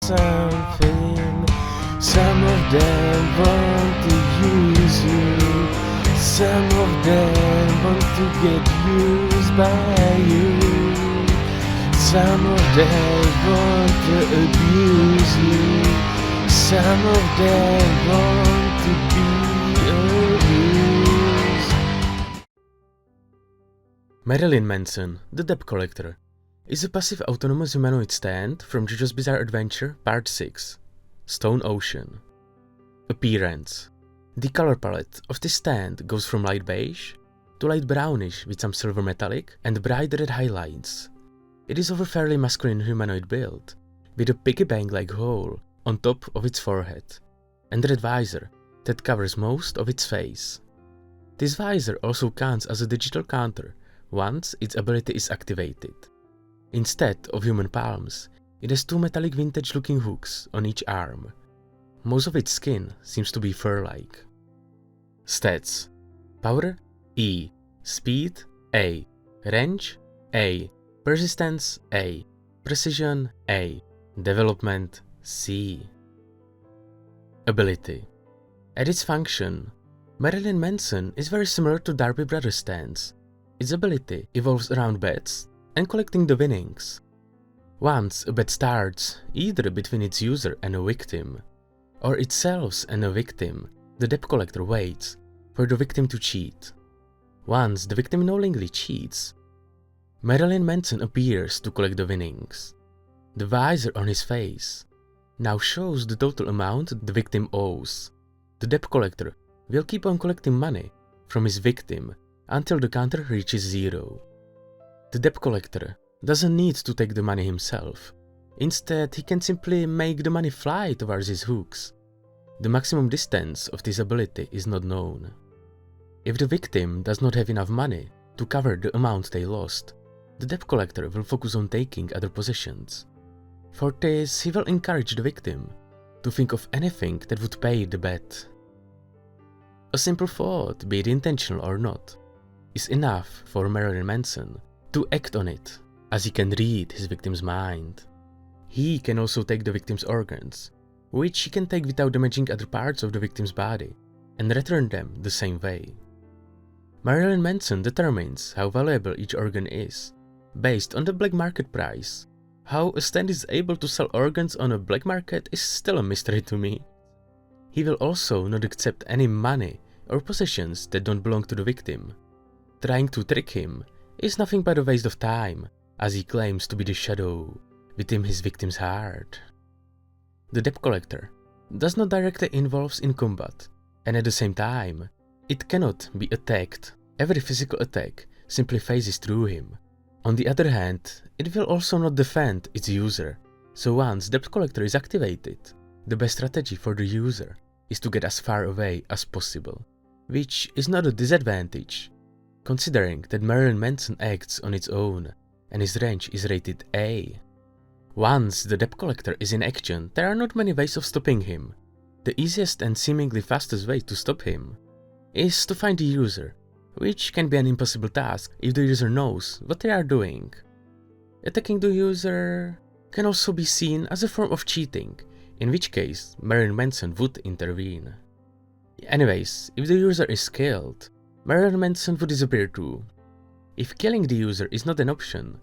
something. Some of them want to use you. Some of them want to get used by you. Some of them want to abuse you. Some of them want to be abused. Marilyn Manson, the debt collector, is a passive autonomous humanoid stand from JoJo's Bizarre Adventure Part 6, Stone Ocean. Appearance. The color palette of this stand goes from light beige to light brownish with some silver metallic and bright red highlights. It is of a fairly masculine humanoid build, with a piggy bank-like hole on top of its forehead, and a red visor that covers most of its face. This visor also counts as a digital counter once its ability is activated. Instead of human palms, it has two metallic vintage-looking hooks on each arm. Most of its skin seems to be fur-like. Stats: Power E, Speed A, Range A, Persistence A, Precision A, Development C. Ability. At its function, Marilyn Manson is very similar to Darby Brothers stands. Its ability evolves around bets and collecting the winnings. Once a bet starts, either between its user and a victim, or itself and a victim, the debt collector waits for the victim to cheat. Once the victim knowingly cheats, Marilyn Manson appears to collect the winnings. The visor on his face now shows the total amount the victim owes. The debt collector will keep on collecting money from his victim until the counter reaches 0. The debt collector doesn't need to take the money himself. Instead, he can simply make the money fly towards his hooks. The maximum distance of this ability is not known. If the victim does not have enough money to cover the amount they lost, the debt collector will focus on taking other possessions. For this, he will encourage the victim to think of anything that would pay the bet. A simple thought, be it intentional or not, is enough for Marilyn Manson to act on it, as he can read his victim's mind. He can also take the victim's organs, which he can take without damaging other parts of the victim's body, and return them the same way. Marilyn Manson determines how valuable each organ is, based on the black market price. How a stand is able to sell organs on a black market is still a mystery to me. He will also not accept any money or possessions that don't belong to the victim. Trying to trick him is nothing but a waste of time, as he claims to be the shadow within his victim's heart. The debt collector does not directly involve in combat, and at the same time, it cannot be attacked. Every physical attack simply phases through him. On the other hand, it will also not defend its user, so once debt collector is activated, the best strategy for the user is to get as far away as possible, which is not a disadvantage, considering that Marilyn Manson acts on its own and his range is rated A. Once the debt collector is in action, there are not many ways of stopping him. The easiest and seemingly fastest way to stop him is to find the user, which can be an impossible task if the user knows what they are doing. Attacking the user can also be seen as a form of cheating, in which case Marilyn Manson would intervene. Anyways, if the user is killed, Marilyn Manson would disappear too. If killing the user is not an option,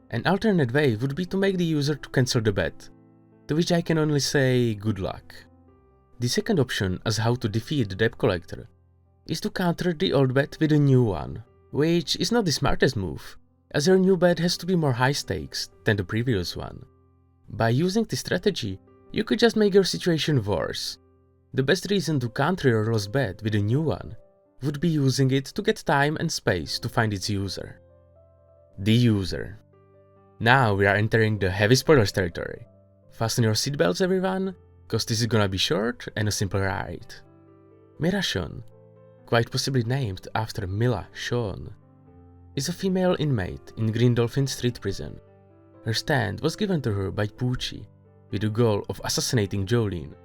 an alternate way would be to make the user to cancel the bet, to which I can only say good luck. The second option as how to defeat the debt collector is to counter the old bet with a new one, which is not the smartest move, as your new bet has to be more high stakes than the previous one. By using this strategy, you could just make your situation worse. The best reason to counter your lost bet with a new one would be using it to get time and space to find its user. The user. Now we are entering the heavy spoilers territory. Fasten your seatbelts everyone, cause this is gonna be short and a simple ride. Mirashon, quite possibly named after Mila Shawn, is a female inmate in Green Dolphin Street Prison. Her stand was given to her by Poochie with the goal of assassinating Jolene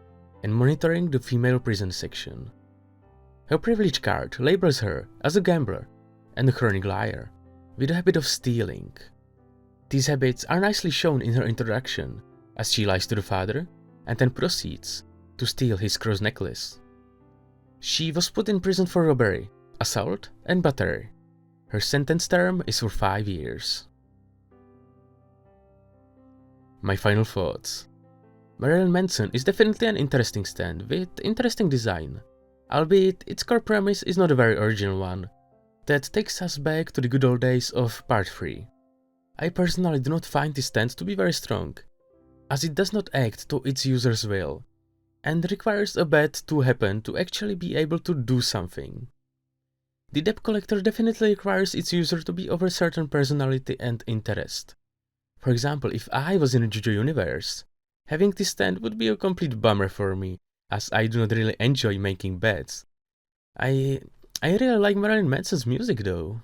and monitoring the female prison section. Her privilege card labels her as a gambler and a chronic liar, with a habit of stealing. These habits are nicely shown in her introduction, as she lies to the father and then proceeds to steal his crow's necklace. She was put in prison for robbery, assault, and battery. Her sentence term is for 5 years. My final thoughts. Marilyn Manson is definitely an interesting stand with interesting design, albeit its core premise is not a very original one that takes us back to the good old days of Part 3. I personally do not find this stand to be very strong, as it does not act to its user's will, and requires a bet to happen to actually be able to do something. The debt collector definitely requires its user to be of a certain personality and interest. For example, if I was in a JoJo universe, having this stand would be a complete bummer for me, as I do not really enjoy making bets. I really like Marilyn Manson's music though.